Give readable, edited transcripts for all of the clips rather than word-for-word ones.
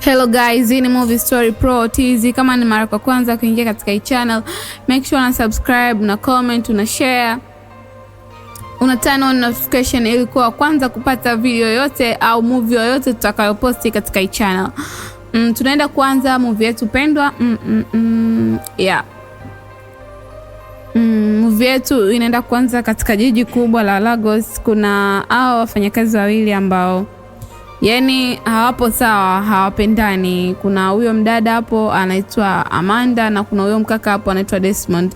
Hello guys, hii ni Movie Story Pro TZ. Kama ni mara kwa kwanza kuingia katika hii channel, make sure una subscribe, una comment, una share, una turn on notification ili kuwa kwanza kupata video yote au movie yoyote tutakayoposti katika hii channel. Tunaenda kuanza movie yetu pendwa. Movie yetu inaenda kuanza katika jiji kubwa la Lagos. Kuna hao wafanyakazi wawili ambao yani hawapo sawa, hawapendani. Kuna huyo mdada hapo anaitwa Amanda na kuna huyo mkaka hapo anaitwa Desmond.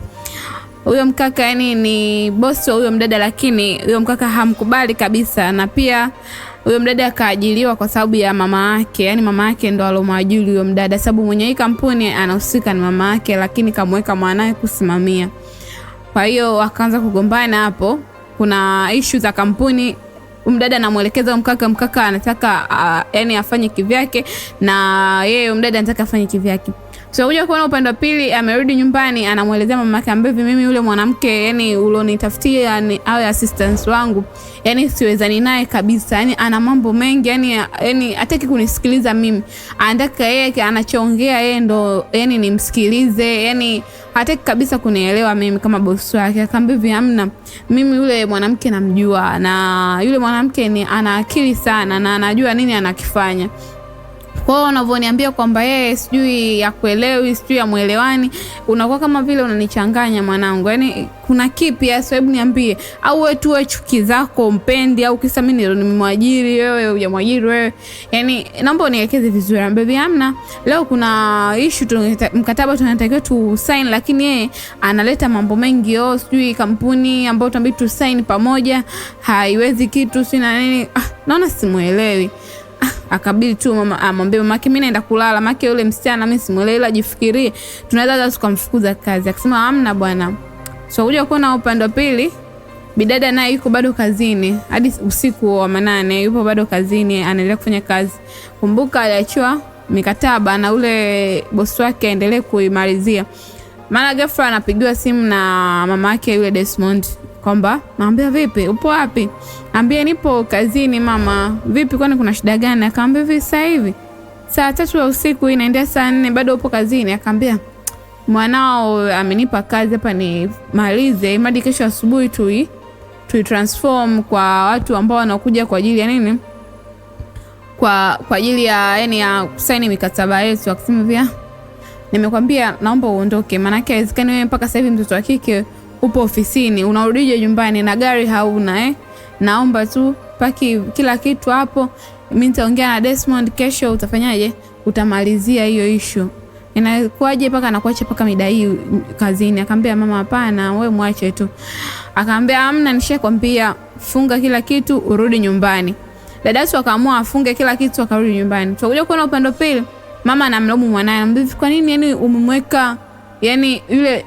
Huyo mkaka yani ni boss wa huyo mdada, lakini huyo mkaka hamkubali kabisa, na pia huyo mdada akaajiriwa kwa sababu ya mama yake. Yani mama yake ndo alomwajiri huyo mdada, sababu mwenye hii kampuni anahusika ni mama yake, lakini kamweka mwanae kusimamia. Kwa hiyo wakaanza kugombana hapo. Kuna issue za kampuni. Mdada anamuelekeza mkaka anataka yani afanye kivyake, na yeye mdada anataka afanye kivyake. So kuja kuona upande wa pili, amerudi nyumbani, anamuelezea mamake ambaye mimi yule mwanamke yani ulonitafutia yani awe assistant wangu, yani siwezani naye kabisa, yani ana mambo mengi, yani hataki kunisikiliza mimi. Anataka yeye anachoongea yeye ndo yani nimsikilize, yani hataki kabisa kunielewa mimi kama boss wake. Akamwambia hamna, mimi yule mwanamke namjua, na yule mwanamke ni ana akili sana na anajua nini anakifanya. Kwa hiyo unavyoniambia kwamba yeye sijui ya kuelewi, sijui ya muelewani, unakuwa kama vile unanichanganya mwanangu. Yani kuna kipi ya sababu niambie, au wewe tu chuki zako mpendi, au kisa mimi ndio nimemwajiri wewe hujamwajiri wewe. Yani naomba unielekeze vizuri. Baby hamna, leo kuna issue mkataba tunatakiwa tu sign, lakini yeye analeta mambo mengi. Sijui kampuni ambayo tunabidi tu sign pamoja haiwezi kitu, sina nini. Naona simuelewi. Akabidi tu mama amwambie mamake mimi naenda kulala, mamake yule msichana mimi simuelewi, ila jifikirie tunaweza hata tukamfukuza kazi. Akasema hamna bwana. So kuja kuona upande wa pili, bidada naye yuko bado kazini hadi usiku wa manane, yupo bado kazini anaendelea kufanya kazi. Kumbuka aliachiwa mikataba na ule boss wake aendelee kuimalizia. Mara ghafla anapigiwa simu na mama yake yule Desmond kwamba naambia vipi, upo wapi? Ambia nipo kazini mama. Vipi, kwani kuna shida gani? Akamwambia hivi sasa hivi saa 3 usiku inaendea saa 4 bado upo kazini. Akamwambia mwanao amenipa kazi hapa ni malize hadi kesho asubuhi tu transform kwa watu ambao wanakuja kwa ajili ya nini, kwa ajili ya yani ya kusaini mikataba yetu. Akasema vya nimekwambia naomba uondoke, maana yake haiwezekani wewe mpaka sasa hivi mtoto wa kike upo ofisini, unarudije nyumbani na gari hauna naomba tu paki kila kitu hapo, mimi nitaongea na Desmond kesho, utafanyaje, utamalizia hiyo issue. Inakuaje paka anakuacha paka mida hii kazini? Akamwambia mama hapana, wewe mwache tu. Akamwambia hamna, nishakwambia funga kila kitu urudi nyumbani. Dadatu akaamua afunge kila kitu akarudi nyumbani. Tukakuja kuona upande pili, mama anamlaumu mwanae, anamwambia kwa nini yani umemweka yani yule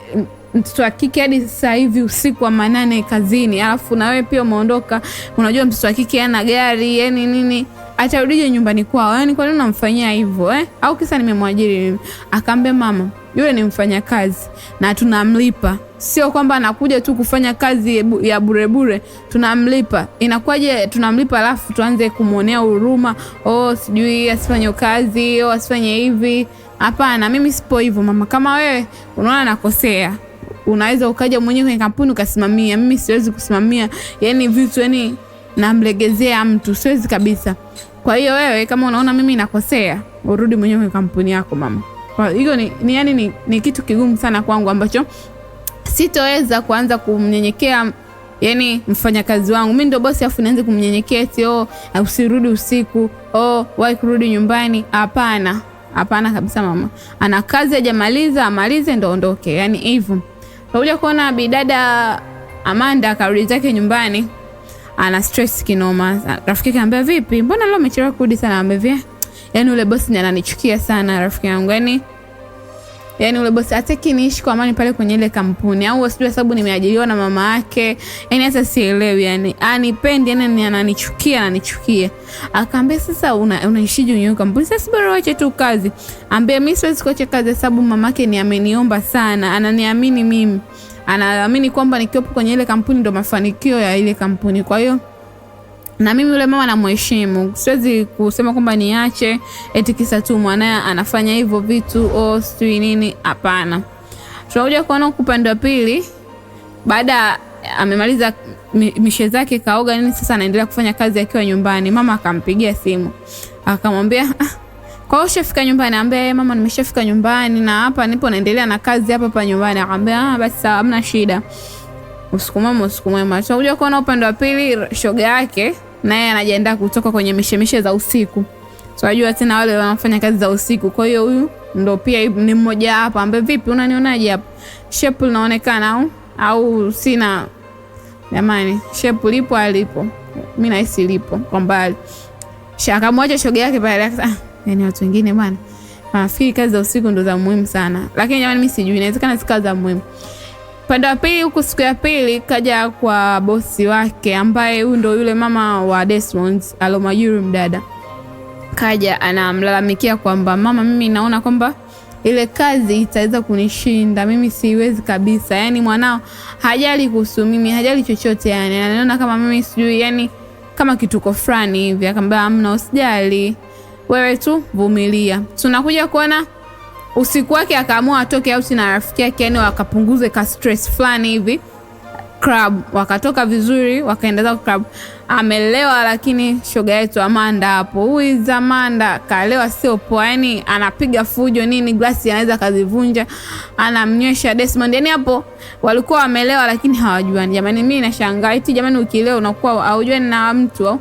mtoto wa kike hadi sasa hivi usiku wa manane kazini, alafu na wewe pia umeondoka. Unajua mtoto wa kike ana gari yani nini, atarudije nyumbani kwao? Yani kwa nini unamfanyia hivyo au kisa nimemwajiri mimi? Akamwambia mama, yule ni mfanyakazi na tunamlipa, sio kwamba anakuja tu kufanya kazi ya bure bure, tunamlipa. Inakuwaje tunamlipa alafu tuanze kumuonea huruma, sijui asifanye kazi, asifanye hivi? Hapana, mimi sipo hivyo mama. Kama wewe unaona nakosea, unaweza ukaja mwenyewe kwenye kampuni ukasimamia. Mimi siwezi kusimamia yani vitu yani namlegezea mtu, siwezi kabisa. Kwa hiyo wewe kama unaona mimi nakosea, urudi mwenyewe kwenye kampuni yako mama. Kwa hiyo ni kitu kigumu sana kwangu ambacho sitoweza kuanza kumnyenyekea yani mfanyakazi wangu. Mimi ndio bosi afu nianze kumnyenyekea eti usirudi usiku, wahi kurudi nyumbani. Hapana. Hapana kabisa mama. Ana kazi hajamaliza, amalize ndo ondoke. Yani hivyo. Tunakuja kuona bidada Amanda akarudi zake nyumbani. Ana stress kinoma. Rafiki yake anambia vipi, mbona leo umechelewa kurudi sana? Anambia yani ule boss ni ananichukia sana rafiki yangu. Yani ule boss hataki niishi kwa amani pale kwenye ile kampuni, au sijui sababu nimeajiriwa na mama yake. Yani hata sielewi, yani anipendi, yani ananichukia. Akamwambia sasa unaishije kwenye kampuni? Sasa bora waache tu kazi. Ambia mimi siwezi kuacha kazi sababu mamake ni ameniomba sana, ananiamini mimi. Anaamini kwamba nikiwepo kwenye ile kampuni ndo mafanikio ya ile kampuni. Kwa hiyo Na mimi yule mama namheshimu. Siwezi kusema kwamba niache eti kisa tu mwanae anafanya hivyo vitu sijui nini, hapana. Tunakuja kuona upande wa pili, baada amemaliza mishe zake kaoga nini, sasa anaendelea kufanya kazi akiwa nyumbani. Mama akampigia simu akamwambia kwa hiyo ushafika nyumbani? Ambaye mama nimeshafika nyumbani na hapa nipo naendelea na kazi hapa nyumbani. Akamwambia basi sawa, hamna shida, usiku mwema. Tunakuja kuona upande wa pili, shoga yake naye anajiandaa kutoka kwenye mishemishe za usiku. Tunajua tena wale wanafanya kazi za usiku. Kwa hiyo huyu ndo pia ni mmoja hapa ambaye, vipi unanionaje hapa? Shape linaonekana au sina? Jamani, shape lipo alipo? Mimi nahisi lipo kwa mbali. Akamwacha shoga yake pale. Yaani watu wengine bwana nafikiri kazi za usiku ndo za muhimu sana, lakini jamani mimi sijui, inawezekana si kazi za muhimu. Pande wa pili huko, siku ya pili kaja kwa bosi wake ambaye huyu ndo yule mama wa Desmond alomajuri mdada. Kaja anamlalamikia kwamba mama, mimi naona kwamba ile kazi itaweza kunishinda, mimi siwezi kabisa. Yaani mwanao hajali kuhusu mimi, hajali chochote, yani anaona kama mimi sijui, yani kama kituko fulani hivi. Akamwambia amna, usijali, wewe tu vumilia. Tunakuja kuona usiku wake akaamua atoke out na rafiki yake, yani wakapunguze ka stress fulani hivi club. Wakatoka vizuri wakaenda zao club. Amelewa, lakini shoga yetu Amanda hapo, huyu Amanda kalewa sio poa, yani anapiga fujo nini, glasi anaweza kazivunja, anamnywesha Desmond. Yani hapo walikuwa wamelewa lakini hawajuani. Jamani mimi nashangaa eti jamani, ukilewa unakuwa haujuani na mtu au?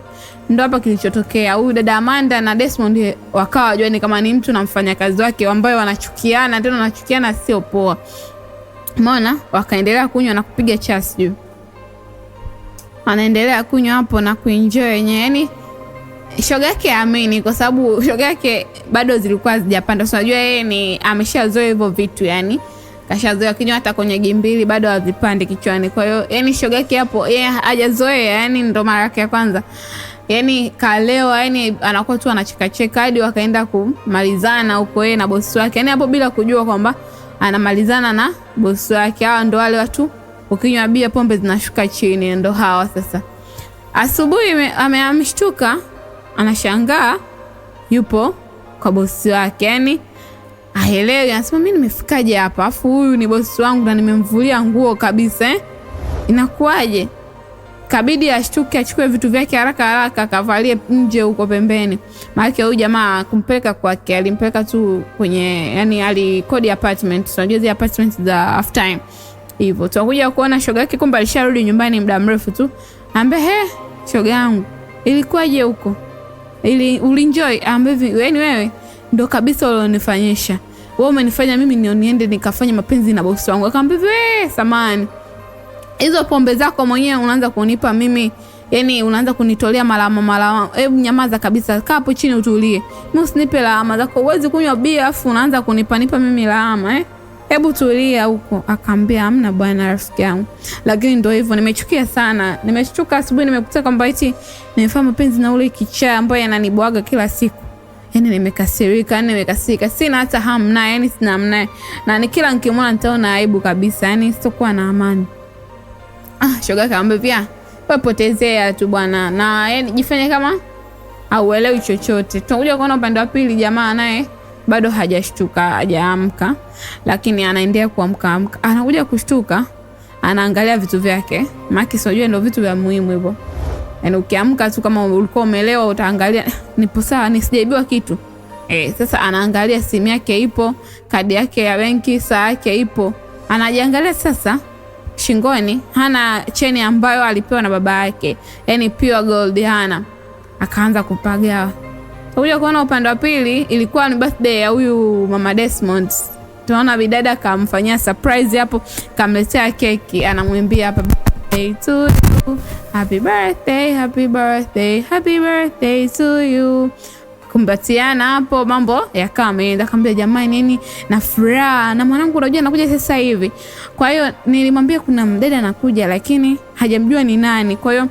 Ndio hapa kilichotokea. Huyu dada Amanda na Desmond wakawa wajuani kama ni mtu na mfanyakazi wake ambao wanachukiana, tena wanachukiana sio poa. Umeona? Wakaendelea kunywa na kupiga chasi juu. Anaendelea kunywa hapo na kuenjoy yenyewe. Yani shoga yake amini, kwa sababu shoga yake bado zilikuwa zijapanda. Unajua yeye ni ameshazoea hivyo vitu, yani kashazoea kinywa, hata kwenye gimbili bado hazipande kichwani. Kwa hiyo yani shoga yake hapo yeye hajazoea, yani ndo mara yake ya kwanza. Yani kalewa, yani anakuwa tu anacheka hadi wakaenda kumalizana huko yeye na bosi wake. Yani hapo bila kujua kwamba anamalizana na bosi wake. Hawa ndo wale watu ukinywa bia pombe zinashuka chini, ndo hawa sasa. Asubuhi ameamshtuka, anashangaa yupo kwa bosi wake. Yani haelewi, anasema mimi nimefikaje hapa? Afu huyu ni bosi wangu na nimemvulia nguo kabisa, inakuaje? Kabidi ashtuke, achukue vitu vyake haraka akavalie nje huko pembeni. Maana huyu jamaa kumpeleka kwake, alimpeleka tu kwenye, yani alikodi apartment. Unajua zile apartment za half time hivyo. Tunakuja kuona shoga yake kumbe alisharudi nyumbani muda mrefu tu. Ambe shoga yangu, ilikuwaje huko? Ulienjoy? Ambe yani wewe ndo kabisa ulionifanyisha. Wewe umenifanya mimi niende nikafanya mapenzi na bosi wangu. Akamwambia samani, hizo pombe zako mwenyewe unaanza kunipa mimi, yani unaanza kunitolea malama. Hebu nyamaza kabisa, kaa hapo chini utulie. Mimi usinipe lawama zako, uwezi kunywa bia afu unaanza kunipa mimi lawama Hebu tulia huko. Akamwambia hamna bwana rafiki yangu. Lakini ndio hivyo, nimechukia sana. Nimeshtuka asubuhi nimekuta kwamba eti nimefanya mapenzi na ule kichaa ambaye ananibwaga kila siku. Yani nimekasirika. Sina hata hamna, yani sina hamna. Na ni kila nikimwona nitaona aibu kabisa. Yani sitakuwa na amani. Shoga akamwambia wewe potezea tu bwana, na yani jifanye kama hauelewi chochote. Tunakuja kuona upande wa pili, jamaa naye bado hajashtuka, hajaamka, lakini anaendelea kuamka. Anakuja kushtuka, anaangalia vitu vyake. Maki sijui ndio vitu vya muhimu hivyo. Yani ukiamka tu kama ulikuwa umelewa utaangalia nipo sawa, nisijaibiwa kitu. Sasa anaangalia simu yake ipo, kadi yake ya benki, saa yake ipo. Anajiangalia sasa. Shingoni hana cheni ambayo alipewa na baba yake, yani pure gold hana. Akaanza kupagawa. Tunakuja kuona upande wa pili, ilikuwa ni birthday ya huyu mama Desmond. Tunaona bidada kamfanyia surprise hapo, kamletea keki, anamwimbia happy birthday to you, happy birthday, happy birthday, happy birthday to you. Kumbatiana hapo, mambo yakawa yameenda. Akamwambia jamani, nini na furaha na mwanangu, unajua anakuja sasa hivi. Kwa hiyo nilimwambia kuna mdada anakuja, lakini hajamjua ni nani. Kwa hiyo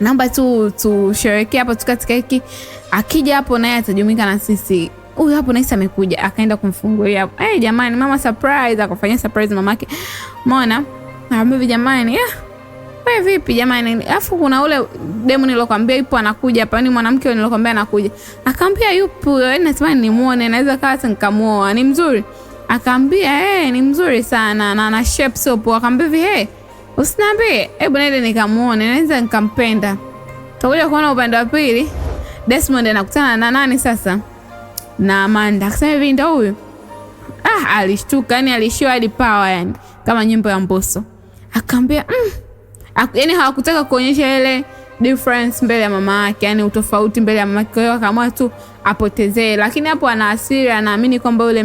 naomba tu tusherehekee hapo, tukate keki. Akija hapo naye atajumika na sisi. Huyu hapo naisi amekuja. Akaenda kumfungulia hapo. Jamani, mama surprise, akafanyia surprise mamake. Umeona? Naambia jamani, Akamwambia vipi jamani? Alafu kuna ule demu nilokuambia ipo anakuja hapa, ni mwanamke nilokuambia anakuja. Akamwambia yupo, yaani natamani nimuone, naweza kawa nikamuoa. Ni mzuri? Akamwambia ni mzuri sana na ana shape so poa. Akamwambia usiniambie, hebu nende nikamuone, naweza nikampenda. Tutakuja kuona upande wa pili. Desmond anakutana na nani sasa? Na Amanda. Akasema hivi ndio huyu. Alishtuka, yani alishiwa hadi power, yani kama nyimbo ya Mbosso. Akamwambia yani hawakutaka kuonyesha ile difference mbele ya mama yake, yani utofauti mbele ya mama yake. Kwa hiyo akaamua tu apotezee, lakini hapo ana hasira, anaamini kwamba huyo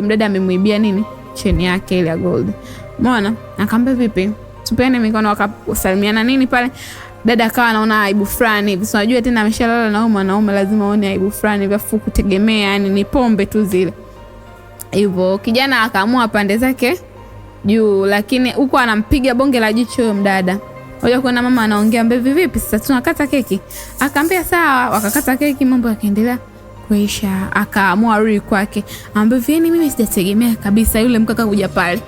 mdada amemwibia nini? Cheni yake ile ya gold. Umeona? Akamwambia vipi? Tupeane mikono, wakasalimiana nini pale. Dada akawa anaona aibu fulani hivi. Unajua tena ameshalala na mwanaume, lazima aone aibu fulani hivi, afu kutegemea yani ni pombe tu zile. Hivyo kijana akaamua pande zake juu, lakini huko anampiga bonge la jicho huyo mdada. Ngoja kuona mama anaongea, mbevi vipi sasa tunakata keki? Akamwambia sawa, wakakata keki, mambo yakaendelea kuisha. Akaamua rudi kwake. Ambevi, yani mimi sijategemea kabisa yule mkaka kuja pale.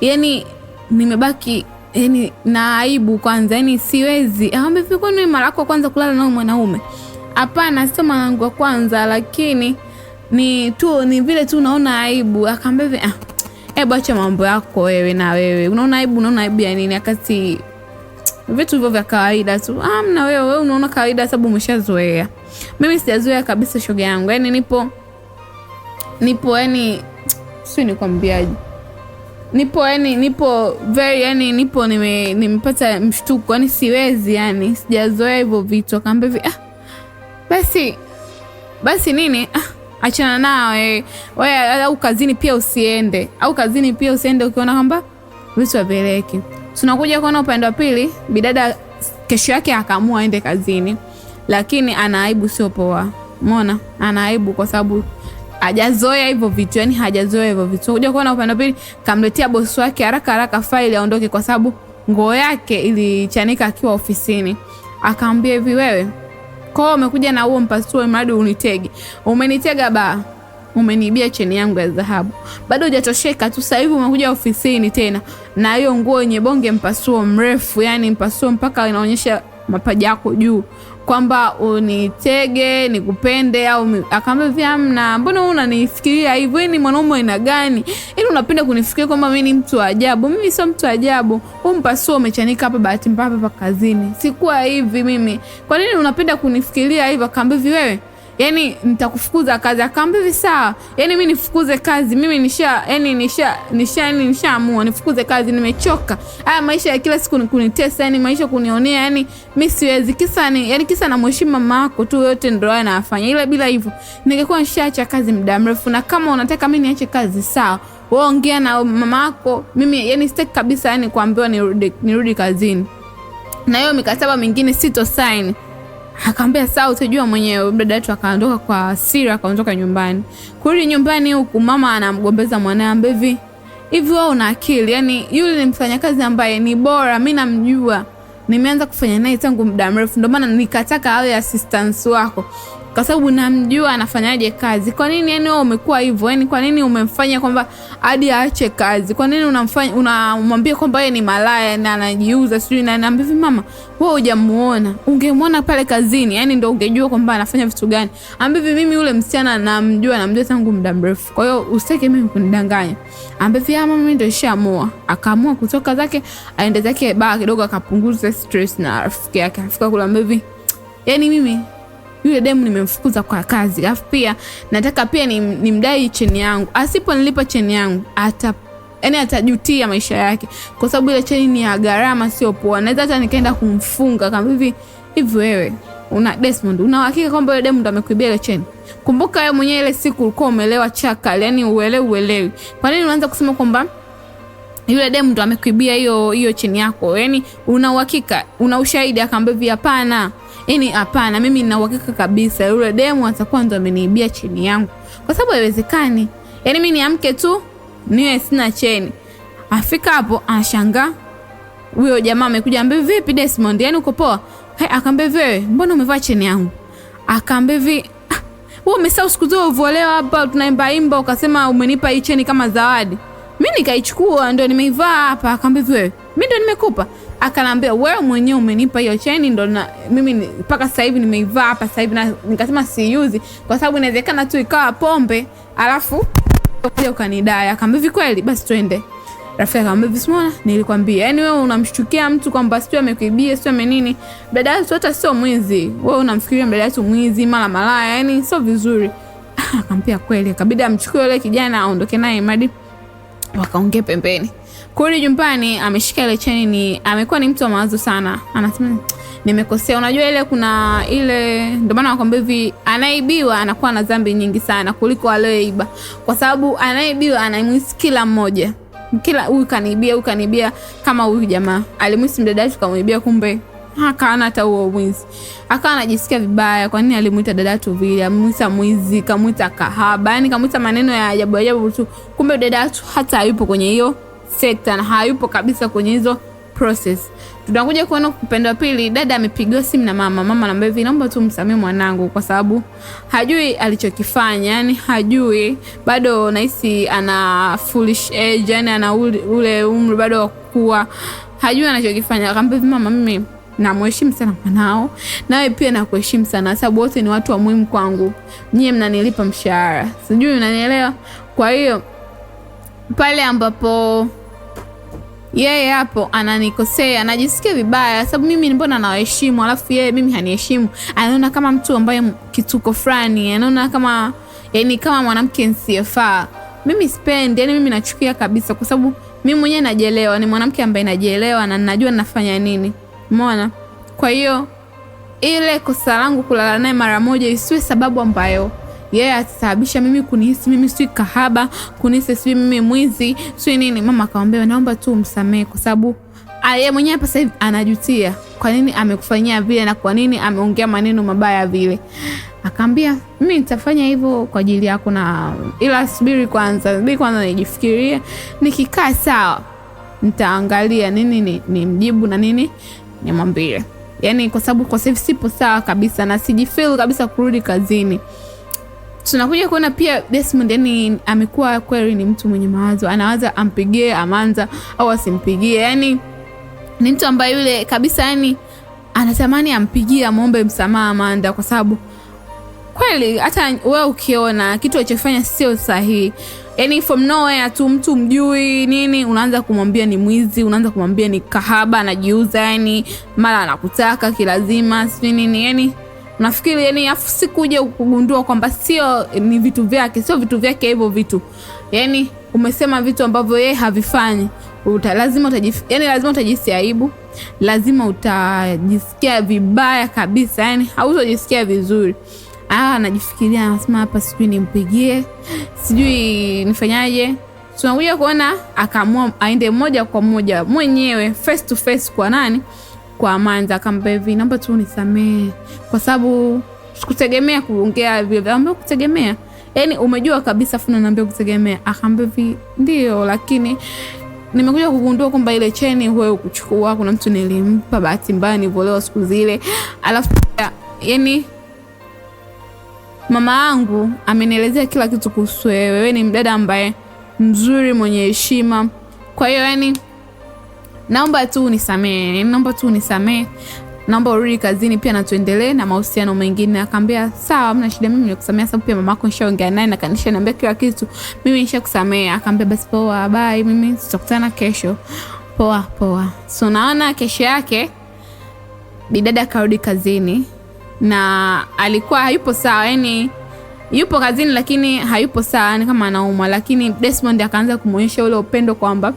Yani nimebaki yani na aibu kwanza, yani siwezi. Ambevi, kwa nini mara yako kwanza kulala na mwanaume? Hapana, sio mara yangu kwanza, lakini ni vile tu naona aibu. Akamwambia acha mambo yako wewe, na wewe unaona aibu ya nini? Akati vitu hivyo vya kawaida tu. Na wewe unaona kawaida sababu umeshazoea. Mimi sijazoea kabisa shoga yangu. Yani nipo yani sio nikwambiaje. Nipo very yani nimepata mshtuko, yani siwezi, yani sijazoea hivyo vitu. Akamwambia basi nini? Achana nawe. Wewe au kazini pia usiende. Ukiona kwamba vitu haveleki. Tunakuja kuona upande wa pili. Bidada kesho yake akaamua aende kazini, lakini ana aibu sio poa. Umeona? Ana aibu kwa sababu hajazoea hivyo vitu, yani hajazoea hivyo vitu. Tunakuja kuona upande wa pili, kamletea bosi wake haraka faili aondoke kwa sababu nguo yake ilichanika akiwa ofisini. Akamwambia hivi, wewe kwa umekuja na huo mpasuo mradi unitege. Umenitega umeniibia cheni yangu ya dhahabu. Bado hujatosheka tu, sasa hivi umekuja ofisini tena na hiyo nguo yenye bonge mpasuo mrefu, yani mpasuo mpaka inaonyesha mapaja yako juu, kwamba unitege nikupende au akamwambia hamna. Mbona unanifikiria hivyo? Ni mwanaume aina gani? Ili unapenda kunifikiria kwamba mimi ni mtu wa ajabu? Mimi sio mtu wa ajabu. Mpasuo umechanika hapa bahati mbaya hapa kazini. Sikuwa hivi mimi. Kwa nini unapenda kunifikiria hivyo? Akamwambia wewe, yani nitakufukuza kazi. Akamwambia sawa. Yani mimi nifukuze kazi? Mimi nishaamua nifukuze kazi, nimechoka. Haya maisha ya kila siku kunitesa, yani maisha kunionea, yani mimi siwezi. Kisa na mheshimu mama yako tu, yote ndio anafanya. Ila bila hivyo ningekuwa nishaacha kazi muda mrefu. Na kama unataka mimi niache kazi sawa, wewe ongea na mama yako. Mimi yani sitaki kabisa yani kuambiwa nirudi kazini. Na hiyo mikataba mingine sito sign. Akamwambia sawa, utajua mwenyewe. Dada yetu akaondoka kwa hasira, akaondoka nyumbani. Kurudi nyumbani huku mama anamgombeza mwanae, ambevi hivi wewe una akili? Yani yule ni mfanyakazi ambaye ni bora, mimi namjua, nimeanza kufanya naye tangu muda mrefu, ndio maana nikataka awe assistant wako kwa sababu namjua anafanyaje kazi. Kwa nini yani wewe umekuwa hivyo? Yani kwa nini umemfanya kwamba hadi aache kazi? Kwa nini unamwambia kwamba yeye ni malaya na anajiuza sijui? Na naambia mama, wewe hujamuona, ungemuona pale kazini, yani ndio ungejua kwamba anafanya vitu gani. Ambaye mimi yule msichana namjua tangu muda mrefu, kwa hiyo usitake mimi kunidanganya. Ambaye mama mimi ndio nishaamua. Akaamua kutoka zake aende zake baa kidogo, akapunguza stress na rafiki yake. Afika kula ambaye yani mimi yule demu nimemfukuza kwa kazi. Alafu pia nataka pia nimdai cheni yangu. Asiponilipa cheni yangu atajutia maisha yake, kwa sababu ile cheni ni ya gharama sio poa. Naweza hata nikaenda kumfunga. Kama hivi wewe Desmond, una hakika kwamba yule demu ndo amekuibia ile cheni? Kumbuka wewe mwenyewe ile siku ulikuwa umeelewa chaka, yani uelewi. Kwa nini unaanza kusema kwamba yule demu ndo amekuibia hiyo cheni yako? Yani una uhakika, una ushahidi? Akamwambia hapana. Yani hapana, mimi nina uhakika kabisa yule demu atakuwa ndo ameniibia cheni yangu, kwa sababu haiwezekani. Yani mimi niamke tu niwe sina cheni. Afika hapo anashangaa huyo jamaa amekuja, ambaye vipi Desmond, yani uko poa? Akamwambia wewe, mbona umevaa cheni yangu? Akamwambia wewe umesahau siku zote uvolewa hapa tunaimba ukasema umenipa hii cheni kama zawadi. Mimi nikaichukua ndio nimeivaa hapa. Akamwambia wewe, mimi ndio nimekupa? Akanambia wewe mwenyewe umenipa hiyo cheni ndo mimi mpaka sasa hivi nimeivaa hapa sasa hivi, na nikasema siuzi kwa sababu inawezekana tu ikawa pombe alafu ukanidai. Akamwambia kweli, basi twende. Rafiki akamwambia simona, nilikwambia. Yani wewe unamshtukia mtu kwamba sio amekuibia sio amenini, dada yetu hata sio mwizi, wewe unamfikiria dada yetu mwizi mara malaya, yani sio vizuri. Akamwambia kweli. Akabidi amchukue yule kijana aondoke naye Madi, wakaongea pembeni. Kurudi nyumbani ameshika ile cheni, amekuwa ni mtu wa mawazo sana. Anasema nimekosea. Unajua ile kuna ile, ndio maana nakwambia hivi, anaibiwa anakuwa na dhambi nyingi sana kuliko aliyeiba, kwa sababu anaibiwa anamhisi kila mmoja, kila huyu kanibia, kama huyu jamaa alimhisi mdada yetu kamuibia, kumbe hakaana hata huo mwizi. Akawa anajisikia vibaya, kwa nini alimuita dada yetu vile, amuita mwizi, kamuita kahaba, yani kamuita maneno ya ajabu tu, kumbe dada yetu hata hayupo kwenye hiyo sekta na hayupo kabisa kwenye hizo process. Tunakuja kuona upande wa pili, dada amepigiwa simu na mama. Mama anamwambia hivi, naomba tu msamee mwanangu kwa sababu hajui alichokifanya, yani hajui bado, nahisi ana foolish age, yani ana ule umri bado wa kukua, hajui anachokifanya. Akamwambia mama, mimi namheshimu sana mwanao, nawe pia nakuheshimu sana sababu wote ni watu wa muhimu kwangu, nyie mnanilipa mshahara, sijui unanielewa. Kwa hiyo pale ambapo yeye hapo ananikosea, anajisikia vibaya sababu mimi mbona nawaheshimu alafu yeye mimi haniheshimu, anaona kama mtu ambaye kituko fulani, anaona kama yani kama mwanamke nsiyefaa. Mimi sipendi, yani mimi nachukia kabisa, kwa sababu mimi mwenyewe najielewa, ni mwanamke ambaye najielewa na ninajua ninafanya nini, umeona. Kwa hiyo ile kosa langu kulala naye mara moja isiwe sababu ambayo yeye atasababisha mimi kunihisi mimi si kahaba, kunihisi si mimi mwizi, si nini. Mama akamwambia naomba tu umsamee kwa sababu yeye mwenyewe hapa sasa hivi anajutia kwa nini amekufanyia vile na kwa nini ameongea maneno mabaya vile. Akamwambia mimi nitafanya hivyo kwa ajili yako, na ila subiri kwanza nijifikirie, nikikaa sawa nitaangalia nini ni mjibu na nini nimwambie. Yani kwa sababu kwa sasa sipo sawa kabisa na sijifeel kabisa kurudi kazini. Tunakuja kuona pia Desmond, yani amekuwa kweli ni mtu mwenye mawazo, anawaza ampigie Amanda au asimpigie, yani ni mtu ambaye yule kabisa, yani anatamani ampigie amuombe msamaha Amanda, kwa sababu kweli hata wewe ukiona kitu alichofanya sio sahihi, yani from nowhere tu mtu mjui nini unaanza kumwambia ni mwizi, unaanza kumwambia ni kahaba anajiuza, yani mara anakutaka kilazima si nini, yani nafikiri yani afu sikuja kugundua kwamba sio ni vitu vyake, sio vitu vyake hivyo vitu. Yani umesema vitu ambavyo yeye havifanyi, lazima utajisikia aibu, lazima utajisikia vibaya kabisa, yani hautojisikia vizuri. Anajifikiria, anasema hapa sijui nimpigie, sijui nifanyaje. Tunakuja kuona akaamua aende moja kwa moja mwenyewe face to face kwa nani? Kwa Amanda. Akamwambia hivi, naomba tu unisamee kwa sababu sikutegemea kuongea vile. Akamwambia kutegemea, yani umejua kabisa funa naambia kutegemea. Akamwambia hivi, ndio, lakini nimekuja kugundua kwamba ile cheni wewe kuchukua kuna mtu nilimpa, bahati mbaya nivolewa siku zile, alafu yani mama yangu amenielezea kila kitu kuhusu wewe. Wewe ni mdada ambaye mzuri, mwenye heshima. Kwa hiyo yani naomba tu unisamee, naomba urudi kazini pia na tuendelee na mahusiano mengine. Akamwambia sawa, hamna shida, mimi nikusamea sababu pia mamako nishaongea naye na kanisha niambia kila kitu, mimi nishakusamea. Akamwambia basi poa, bye, mimi tutakutana kesho. Poa. So naona kesho yake bidada karudi kazini na alikuwa hayupo sawa, yani yupo kazini lakini hayupo sawa, yani kama anaumwa. Lakini Desmond akaanza kumuonyesha ule upendo kwamba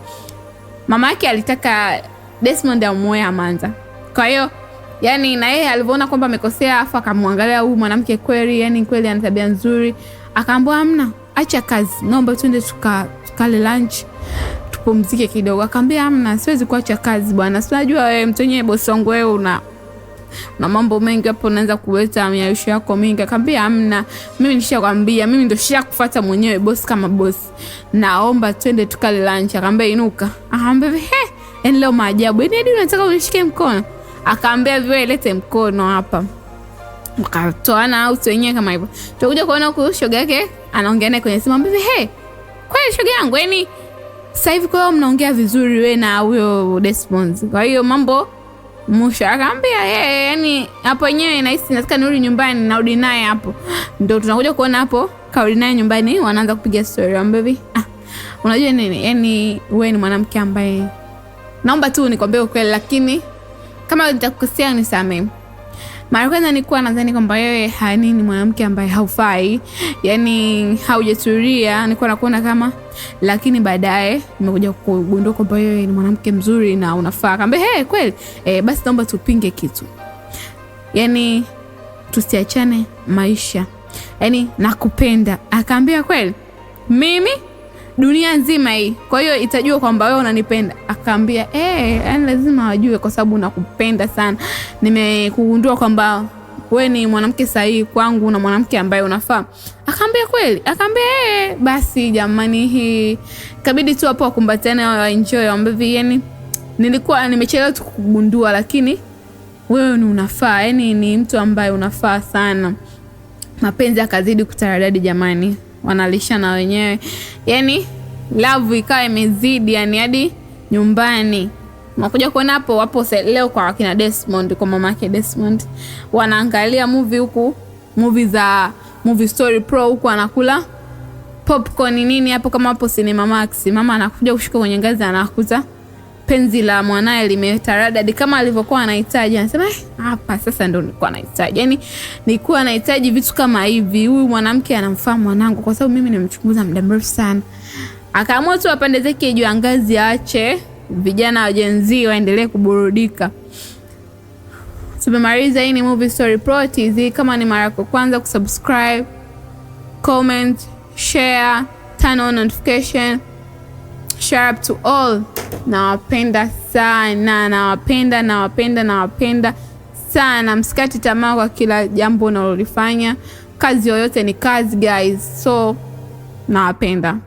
mama yake alitaka Desmond amuoe Amanda. Kwa hiyo yani na yeye alipoona kwamba amekosea, afa akamwangalia huyu mwanamke kweli, yani kweli ana tabia nzuri, akaambia hamna, acha kazi, naomba tuende tukale lunch tupumzike kidogo. Akamwambia hamna, siwezi kuacha kazi bwana, unajua wewe mtenye bosi wangu, wewe una mambo mengi hapo, unaanza kuleta miaisho yako mingi. Akamwambia hamna, mimi nishakwambia, mimi ndio nishakufuata mwenyewe bosi kama bosi, naomba twende tukale lunch. Akamwambia inuka. Akamwambia yani leo maajabu, yani hadi unataka unishike mkono. Akamwambia wewe lete mkono hapa. Wakatoana out wenyewe kama hivyo. Tutakuja kuona huko shoga yake anaongea naye kwenye simu. Akamwambia kweli shoga yangu, yani sasa hivi kwa hiyo mnaongea vizuri wewe na huyo Desmond. Kwa hiyo mambo Musha akamwambia yeye, yani hapo yenyewe nahisi nataka nirudi nyumbani, narudi naye hapo. Ndio tunakuja kuona hapo kaudi naye nyumbani, wanaanza kupiga story. Ambaye unajua nini? Yani wewe ni mwanamke ambaye naomba tu nikwambie ukweli, lakini kama nitakukosea nisamee. Mara kwanza nilikuwa nadhani kwamba wewe ni mwanamke ambaye haufai, yani haujatulia, nilikuwa nakuona kama, lakini baadaye nimekuja kugundua kwamba wewe ni mwanamke mzuri na unafaa. Akamwambia kweli, basi naomba tupinge kitu. Yani tusiachane maisha. Yani nakupenda. Akamwambia kweli, mimi dunia nzima hii, kwa hiyo itajua kwamba wewe unanipenda. Akamwambia yani lazima wajue kwa sababu nakupenda sana. Nimekugundua kwamba wewe ni mwanamke sahihi kwangu na mwanamke ambaye unafaa. Akamwambia kweli. Akamwambia basi jamani, hii kabidi tu hapo wakumbatiane wa enjoy. Ambaye yani nilikuwa nimechelewa tu kugundua, lakini wewe ni unafaa, yani ni mtu ambaye unafaa sana. Mapenzi akazidi kutaradadi jamani, wanalishana wenyewe. Yani love ikawa imezidi, yani hadi nyumbani. Unakuja kuona hapo wapo leo kwa kina Desmond, kwa mamake Desmond. Wanaangalia movie huku, movie story pro huku, anakula popcorn nini hapo kama hapo Cinema Max. Mama anakuja kushuka kwenye ngazi, anakuta penzi la mwanae limetaradadi kama alivyokuwa anahitaji. Anasema hapa sasa ndio nilikuwa nahitaji. Yani nilikuwa nahitaji vitu kama hivi. Huyu mwanamke anamfaa mwanangu kwa sababu mimi nimemchunguza muda mrefu sana. Akaamua tu apande zake juu ya ngazi, aache vijana wa Gen Z waendelee kuburudika. Tumemaliza. Hii ni Movie Story Pro TZ. Kama ni mara ya kwanza, kusubscribe, comment, share, turn on notification. Share up to all. Nawapenda sana, nawapenda sana. Msikati tamaa kwa kila jambo unalolifanya. Kazi yoyote ni kazi guys. So nawapenda.